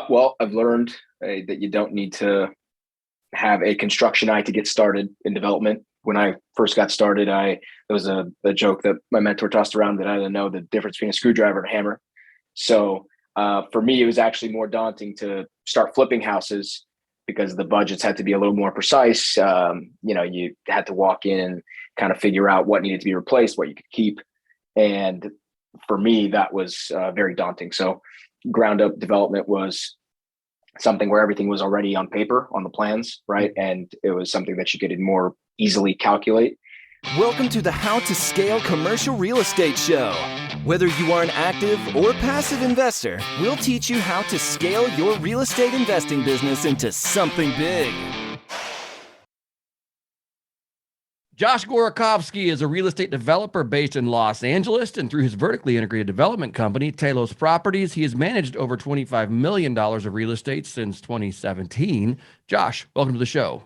Well, I've learned that you don't need to have a construction eye to get started in development. When I first got started, there was a joke that my mentor tossed around that I didn't know the difference between a screwdriver and a hammer. So for me, it was actually more daunting to start flipping houses because the budgets had to be a little more precise. You had to walk in and kind of figure out what needed to be replaced, what you could keep. And for me, that was very daunting. So ground up development was something where everything was already on paper on the plans, right? And it was something that you could more easily calculate. Welcome to the How to Scale Commercial Real Estate Show. Whether you are an active or passive investor, we'll teach you how to scale your real estate investing business into something big. Josh Gorokhovsky is a real estate developer based in Los Angeles, and through his vertically integrated development company, Telos Properties, he has managed over $25 million of real estate since 2017. Josh, welcome to the show.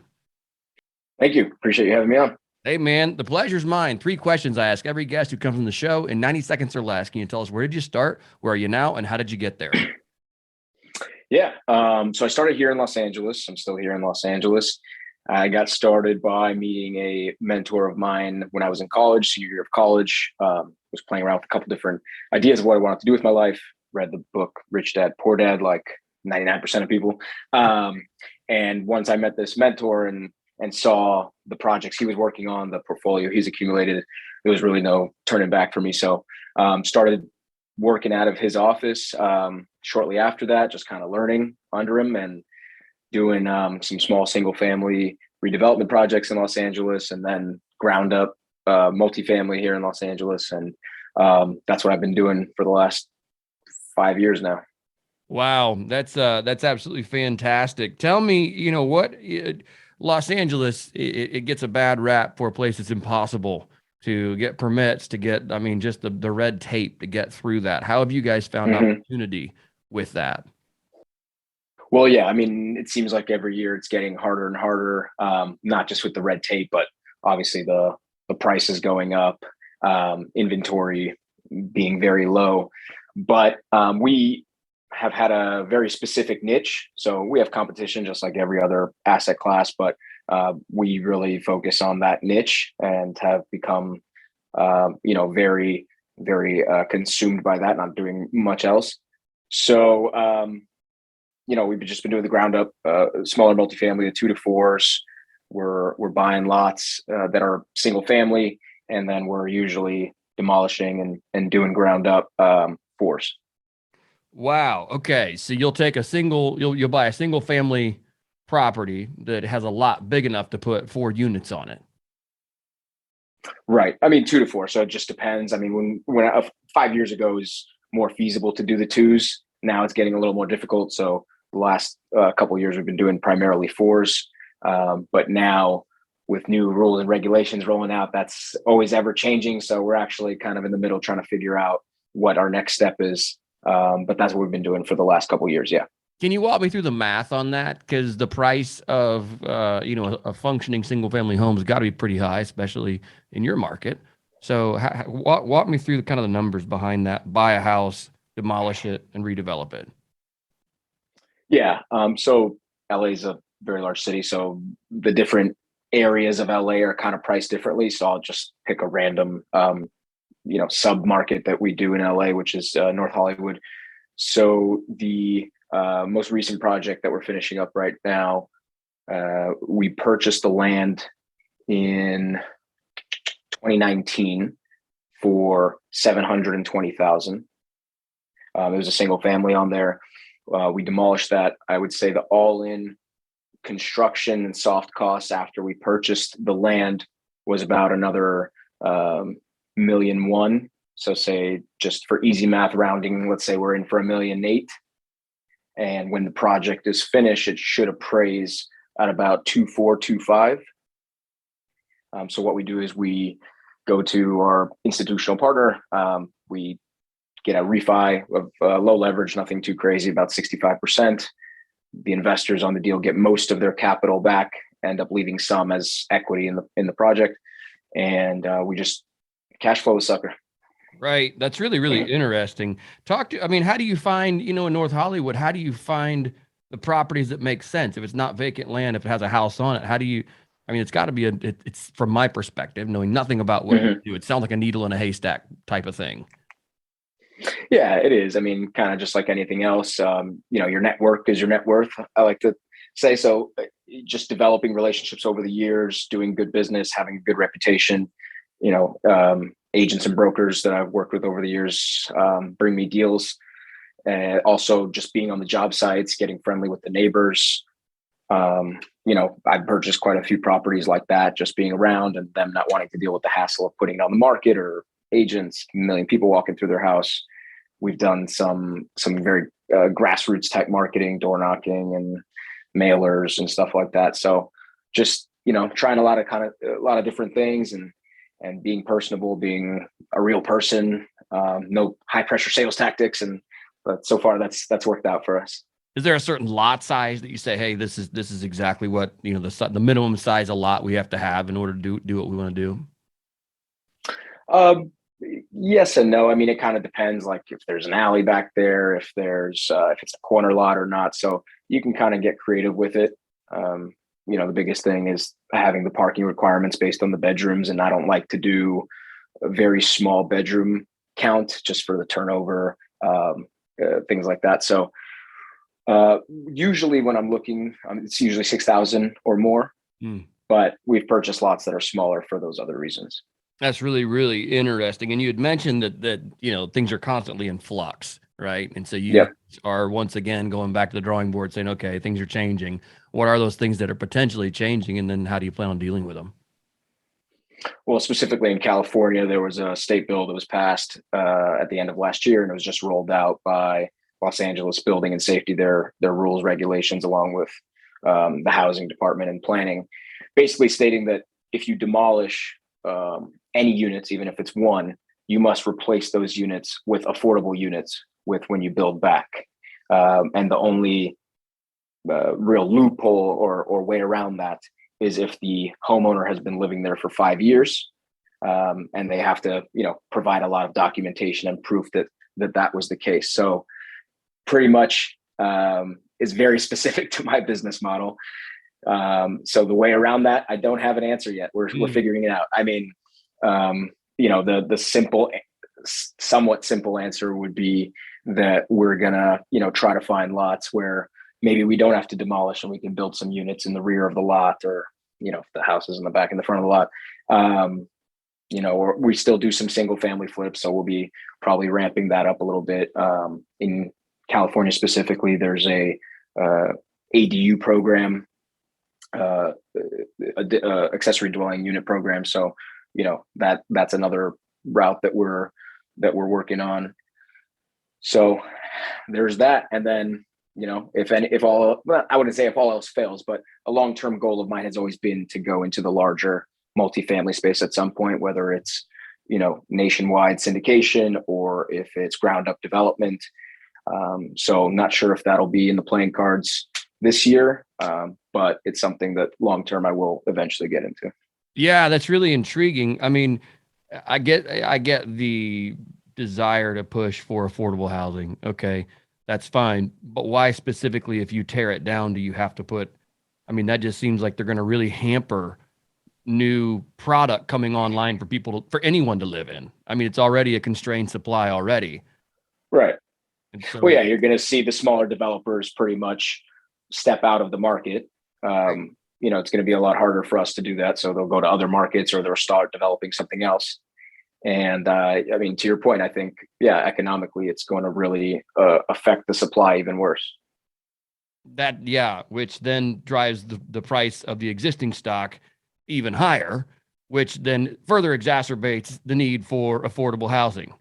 Thank you. Appreciate you having me on. Hey, man, the pleasure's mine. 3 questions I ask every guest who comes on the show in 90 seconds or less. Can you tell us, where did you start, where are you now, and how did you get there? Yeah. So I started here in Los Angeles. I'm still here in Los Angeles. I got started by meeting a mentor of mine when I was in college, senior year of college. Was playing around with a couple different ideas of what I wanted to do with my life. Read the book Rich Dad, Poor Dad, like 99% of people. And once I met this mentor and saw the projects he was working on, the portfolio he's accumulated, there was really no turning back for me. So started working out of his office shortly after that, just kind of learning under him and doing some small single family redevelopment projects in Los Angeles, and then ground up multifamily here in Los Angeles. And that's what I've been doing for the last 5 years now. Wow, that's absolutely fantastic. Tell me, Los Angeles, it gets a bad rap for a place that's impossible to get permits, to get, just the red tape to get through that. How have you guys found opportunity with that? Well, yeah, it seems like every year it's getting harder and harder, not just with the red tape, but obviously the prices going up, inventory being very low. But we have had a very specific niche. So we have competition just like every other asset class, but we really focus on that niche and have become, very, very consumed by that, not doing much else. So, we've just been doing the ground up, smaller multifamily, the 2 to 4s. We're buying lots that are single family, and then we're usually demolishing and doing ground up 4s. Wow. Okay. So you'll buy a single family property that has a lot big enough to put 4 units on it. Right. 2 to 4. So it just depends. When 5 years ago, it was more feasible to do the 2s. Now it's getting a little more difficult. So the last couple of years, we've been doing primarily 4s. But now with new rules and regulations rolling out, that's always ever changing. So we're actually kind of in the middle trying to figure out what our next step is. But that's what we've been doing for the last couple of years. Yeah. Can you walk me through the math on that? Because the price of, a functioning single family home has got to be pretty high, especially in your market. So walk me through the numbers behind that. Buy a house, demolish it, and redevelop it. Yeah. So LA is a very large city. So the different areas of LA are kind of priced differently. So I'll just pick a random, sub market that we do in LA, which is North Hollywood. So the most recent project that we're finishing up right now, we purchased the land in 2019 for $720,000. There was a single family on there. We demolished that. I would say the all-in construction and soft costs after we purchased the land was about another $1.1 million. So say, just for easy math rounding, let's say we're in for $1.8 million. And when the project is finished, it should appraise at about 2.4, 2.5. So what we do is we go to our institutional partner. We get a refi of low leverage, nothing too crazy, about 65%. The investors on the deal get most of their capital back, end up leaving some as equity in the project, and we just cash flow the sucker. Right. That's really, really interesting. I mean, how do you find, in North Hollywood, how do you find the properties that make sense? If it's not vacant land, if it has a house on it, I mean, it's got to be it's from my perspective, knowing nothing about what you do. It sounds like a needle in a haystack type of thing. Yeah, it is. I mean, kind of just like anything else, your network is your net worth. I like to say so. Just developing relationships over the years, doing good business, having a good reputation. Agents and brokers that I've worked with over the years bring me deals. Also, just being on the job sites, getting friendly with the neighbors. I've purchased quite a few properties like that, just being around and them not wanting to deal with the hassle of putting it on the market or agents, a million people walking through their house. We've done some very grassroots type marketing, door knocking and mailers and stuff like that. So just, trying a lot of different things and being personable, being a real person, no high pressure sales tactics. But so far that's worked out for us. Is there a certain lot size that you say, hey, this is exactly what, the minimum size of lot we have to have in order to do what we want to do? Yes and no. I mean, it kind of depends, like if there's an alley back there, if it's a corner lot or not. So you can kind of get creative with it. The biggest thing is having the parking requirements based on the bedrooms. And I don't like to do a very small bedroom count just for the turnover, things like that. So usually when I'm looking, it's usually 6,000 or more, but we've purchased lots that are smaller for those other reasons. That's really, really interesting. And you had mentioned that things are constantly in flux, right? And so you are once again going back to the drawing board saying, okay, things are changing. What are those things that are potentially changing? And then how do you plan on dealing with them? Well, specifically in California, there was a state bill that was passed at the end of last year, and it was just rolled out by Los Angeles Building and Safety, their rules, regulations, along with the housing department and planning, basically stating that if you demolish any units, even if it's one, you must replace those units with affordable units when you build back. And the only real loophole or way around that is if the homeowner has been living there for 5 years, and they have to, provide a lot of documentation and proof that was the case. So pretty much is very specific to my business model. So the way around that, I don't have an answer yet. We're figuring it out. I mean, the simple, somewhat simple answer would be that we're gonna, try to find lots where maybe we don't have to demolish and we can build some units in the rear of the lot, or, if the house is in the back and the front of the lot. Or we still do some single family flips. So we'll be probably ramping that up a little bit. In California specifically, there's a ADU program, accessory dwelling unit program. So, that's another route that we're working on. So there's that. And then, I wouldn't say if all else fails, but a long-term goal of mine has always been to go into the larger multifamily space at some point, whether it's, nationwide syndication or if it's ground up development. So I'm not sure if that'll be in the playing cards this year, but it's something that long-term I will eventually get into. Yeah, that's really intriguing. I mean, I get the desire to push for affordable housing. Okay, that's fine. But why specifically, if you tear it down, do you have to put, that just seems like they're going to really hamper new product coming online for anyone to live in. It's already a constrained supply already. Right. So, well, yeah, you're going to see the smaller developers pretty much step out of the market. It's going to be a lot harder for us to do that. So they'll go to other markets or they'll start developing something else. And to your point, I think, economically, it's going to really affect the supply even worse. Which then drives the price of the existing stock even higher, which then further exacerbates the need for affordable housing.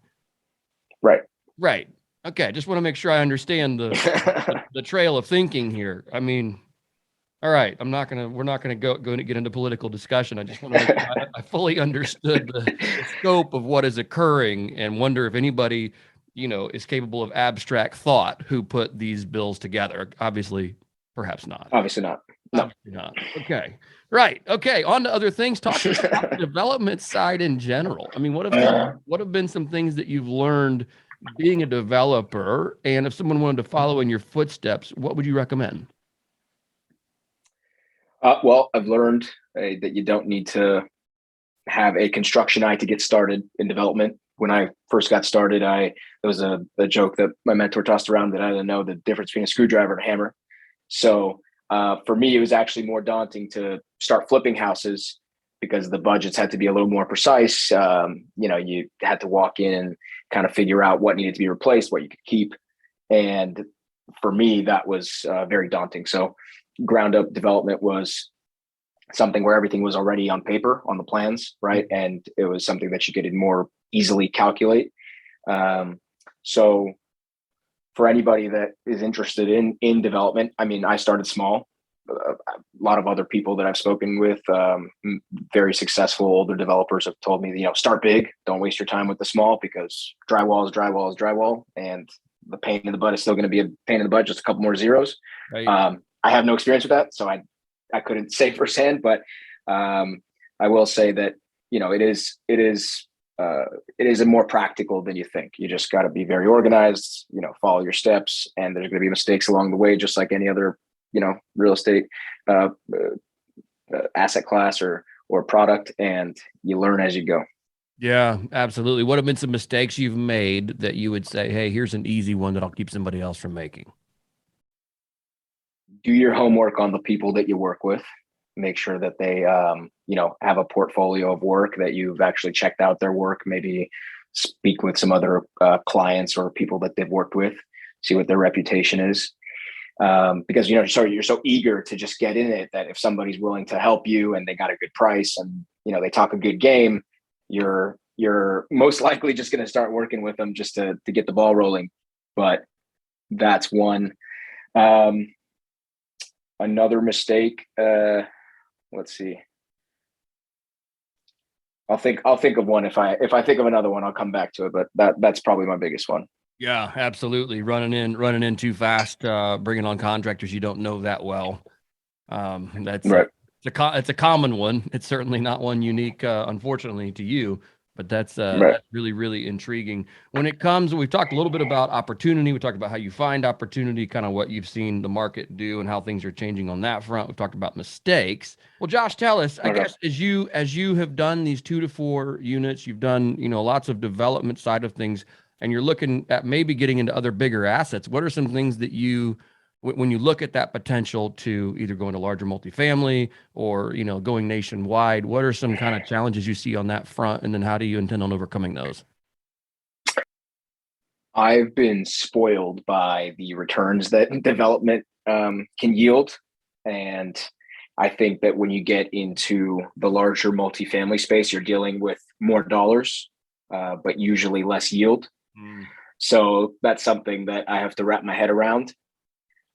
Right. Okay. Just want to make sure I understand the trail of thinking here. All right. We're not going to get into political discussion. I just want to make sure I fully understood the scope of what is occurring, and wonder if anybody, is capable of abstract thought who put these bills together. Obviously, perhaps not. Obviously not. No. Obviously not. Okay. Right. Okay. On to other things. Talk to us about the development side in general. I mean, what have been some things that you've learned being a developer? And if someone wanted to follow in your footsteps, what would you recommend? Well, I've learned that you don't need to have a construction eye to get started in development. When I first got started, there was a joke that my mentor tossed around that I didn't know the difference between a screwdriver and a hammer. So for me, it was actually more daunting to start flipping houses because the budgets had to be a little more precise. You had to walk in and kind of figure out what needed to be replaced, what you could keep. And for me, that was very daunting. So ground up development was something where everything was already on paper on the plans, right? And it was something that you could more easily calculate. So for anybody that is interested in development, I mean, I started small. A lot of other people that I've spoken with, very successful older developers, have told me, start big. Don't waste your time with the small, because drywall is drywall is drywall, and the pain in the butt is still going to be a pain in the butt, just a couple more zeros. Right. I have no experience with that, so I couldn't say firsthand, but I will say that it is a more practical than you think. You just got to be very organized, follow your steps, and there's going to be mistakes along the way, just like any other real estate asset class or product, and you learn as you go. Yeah, absolutely. What have been some mistakes you've made that you would say, hey, here's an easy one that I'll keep somebody else from making? Do your homework on the people that you work with. Make sure that they, have a portfolio of work, that you've actually checked out their work. Maybe speak with some other clients or people that they've worked with, see what their reputation is. Because you're so eager to just get in it that if somebody's willing to help you and they got a good price and they talk a good game, you're most likely just going to start working with them just to get the ball rolling. But that's one. Another mistake. Let's see. I'll think of one. If I think of another one, I'll come back to it. But that's probably my biggest one. Yeah, absolutely. Running in too fast, bringing on contractors you don't know that well. That's right. It's a common one. It's certainly not one unique, unfortunately, to you. But that's really, really intriguing. When it comes, we've talked a little bit about opportunity. We talked about how you find opportunity, kind of what you've seen the market do and how things are changing on that front. We've talked about mistakes. Well, Josh, tell us, I guess, as you have done these 2 to 4 units, you've done, lots of development side of things, and you're looking at maybe getting into other bigger assets. What are some things that when you look at that potential to either go into larger multifamily or, going nationwide, what are some kind of challenges you see on that front? And then how do you intend on overcoming those? I've been spoiled by the returns that development can yield. And I think that when you get into the larger multifamily space, you're dealing with more dollars, but usually less yield. So that's something that I have to wrap my head around.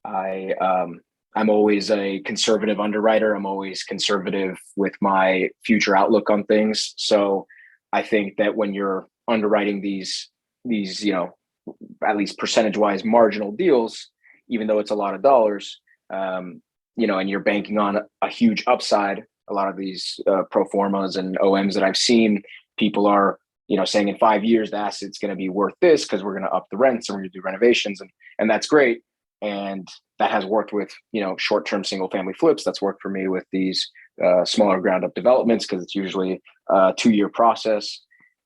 I'm always a conservative underwriter. I'm always conservative with my future outlook on things. So I think that when you're underwriting these, at least percentage wise marginal deals, even though it's a lot of dollars, and you're banking on a huge upside, a lot of these pro formas and OMs that I've seen, people are, saying in 5 years, the asset's going to be worth this because we're going to up the rents and we're going to do renovations. And that's great. And that has worked with, short-term single family flips. That's worked for me with these smaller ground up developments because it's usually a 2-year process.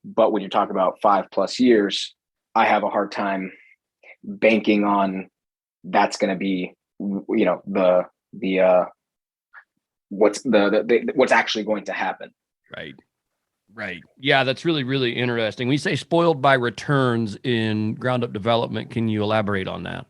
But when you talk about 5+ years, I have a hard time banking on that's going to be, what's actually going to happen. Right. Yeah, that's really, really interesting. We say spoiled by returns in ground up development. Can you elaborate on that?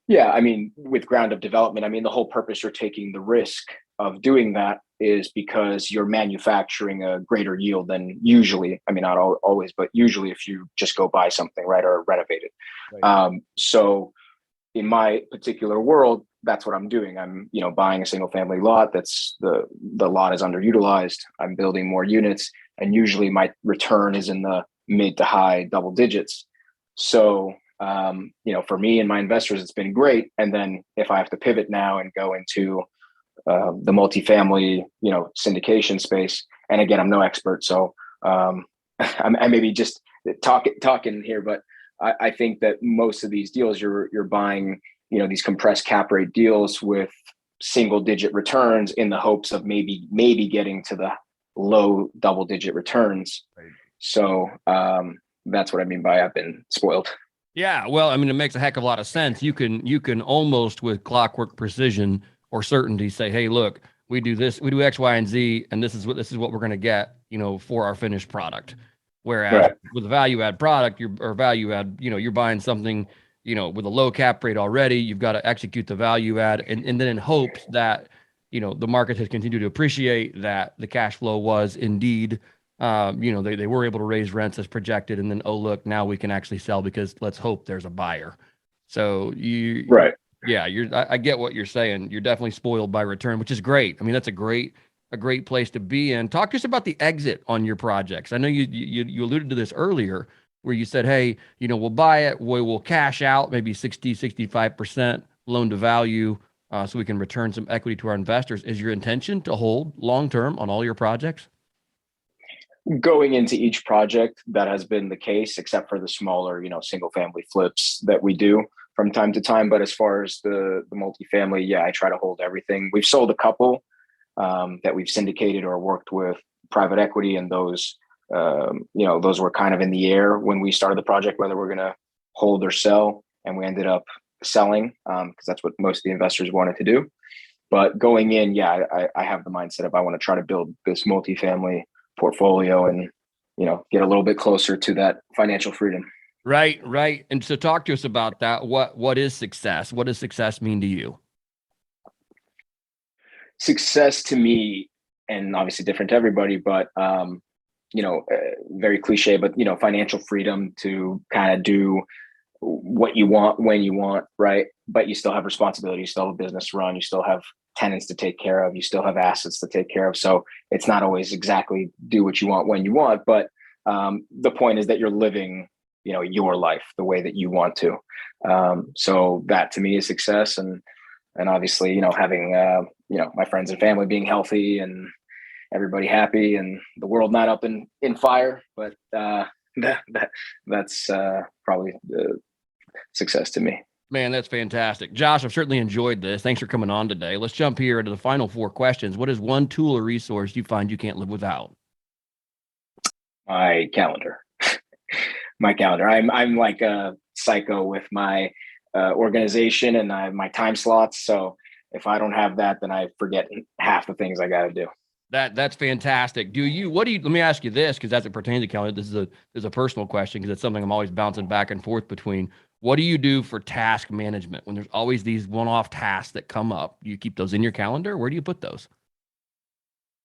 Yeah, I mean, with ground up development, the whole purpose you're taking the risk of doing that is because you're manufacturing a greater yield than usually. Not always, but usually if you just go buy something, right, or renovate it. Right. So in my particular world, that's what I'm doing. I'm, buying a single family lot. That's the lot is underutilized. I'm building more units, and usually my return is in the mid to high double digits. So for me and my investors, it's been great. And then if I have to pivot now and go into the multifamily, syndication space, and again, I'm no expert, so I maybe just talking here, but I think that most of these deals you're buying, these compressed cap rate deals with single digit returns in the hopes of maybe getting to the low double digit returns. Right. So that's what I mean by I've been spoiled. Yeah, well, I mean, it makes a heck of a lot of sense. You can almost with clockwork precision or certainty say, hey, look, we do this, we do X, Y, and Z, and this is what we're going to get, for our finished product. Whereas with a value add product, you're buying something, with a low cap rate already. You've got to execute the value add, and then in hopes that the market has continued to appreciate that the cash flow was indeed. They were able to raise rents as projected, and then, oh, look, now we can actually sell because let's hope there's a buyer. So I get what you're saying. You're definitely spoiled by return, which is great. I mean, that's a great place to be in. Talk to us about the exit on your projects. I know you alluded to this earlier where you said, hey, we'll buy it, we'll cash out maybe 65% loan to value so we can return some equity to our investors. Is your intention to hold long-term on all your projects? Going into each project, that has been the case, except for the smaller, single family flips that we do from time to time. But as far as the multifamily, I try to hold everything. We've sold a couple that we've syndicated or worked with private equity, and those, those were kind of in the air when we started the project, whether we're going to hold or sell. And we ended up selling because that's what most of the investors wanted to do. But going in, I have the mindset of I want to try to build this multifamily portfolio and get a little bit closer to that financial freedom. Right. And so talk to us about that. What is success? What does success mean to you? Success to me, and obviously different to everybody, but very cliche, but financial freedom to kind of do what you want when you want, right? But you still have responsibility, you still have a business to run, you still have tenants to take care of, you still have assets to take care of. So it's not always exactly do what you want when you want, but the point is that you're living, your life the way that you want to. So that to me is success, and obviously, having my friends and family being healthy and everybody happy and the world not up in fire. But that's probably the success to me. Man, that's fantastic. Josh, I've certainly enjoyed this. Thanks for coming on today. Let's jump here into the final 4 questions. What is one tool or resource you find you can't live without? My calendar. My calendar. I'm like a psycho with my organization and my time slots. So if I don't have that, then I forget half the things I got to do. That's fantastic. Let me ask you this, because as it pertains to calendar, this is a personal question, because it's something I'm always bouncing back and forth between. What do you do for task management when there's always these one-off tasks that come up? Do you keep those in your calendar? Where do you put those?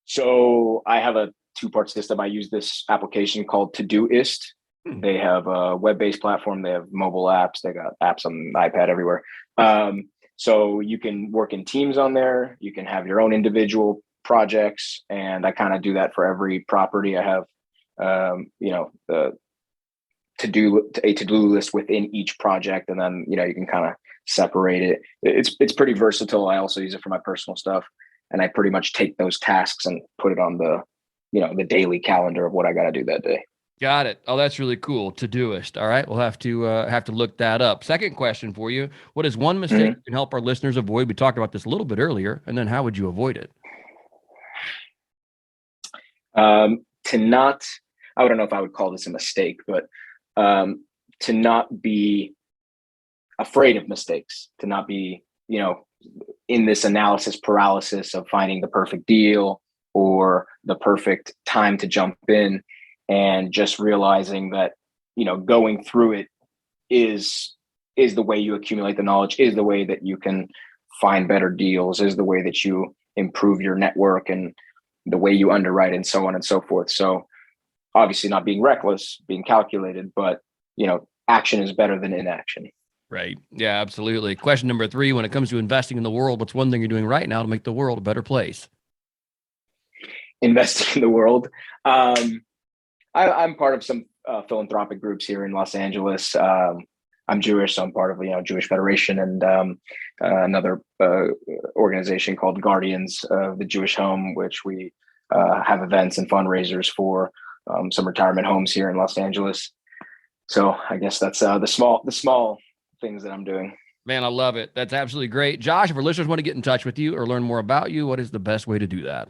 So I have a 2-part system. I use this application called Todoist. They have a web-based platform. They have mobile apps. They got apps on iPad everywhere. So you can work in teams on there. You can have your own individual projects, and I kind of do that for every property. I have, the to-do list within each project, and then you can kind of separate it. It's pretty versatile. I also use it for my personal stuff, and I pretty much take those tasks and put it on the the daily calendar of what I got to do that day. Got it. Oh, that's really cool. Todoist. All right, we'll have to look that up. Second question for you: what is one mistake you can help our listeners avoid? We talked about this a little bit earlier, and then how would you avoid it? To not, I don't know if I would call this a mistake, but to not be afraid of mistakes, to not be, in this analysis paralysis of finding the perfect deal or the perfect time to jump in, and just realizing that, going through it is the way you accumulate the knowledge, is the way that you can find better deals, is the way that you improve your network and the way you underwrite, and so on and so forth. So obviously not being reckless, being calculated, but action is better than inaction. Right. Yeah, absolutely. Question number 3, when it comes to investing in the world, what's one thing you're doing right now to make the world a better place? Investing in the world. I'm part of some philanthropic groups here in Los Angeles. I'm Jewish, so I'm part of Jewish Federation and another organization called Guardians of the Jewish Home, which we have events and fundraisers for some retirement homes here in Los Angeles. So I guess that's the small things that I'm doing. Man, I love it. That's absolutely great. Josh, if our listeners want to get in touch with you or learn more about you, what is the best way to do that?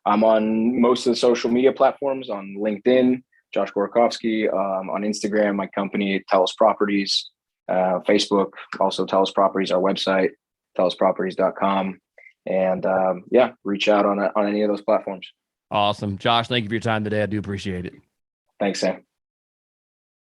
I'm on most of the social media platforms, on LinkedIn, Josh Gorokhovsky, on Instagram, my company, Telos Properties, Facebook, also Telos Properties, our website, telosproperties.com. And reach out on any of those platforms. Awesome. Josh, thank you for your time today. I do appreciate it. Thanks, Sam.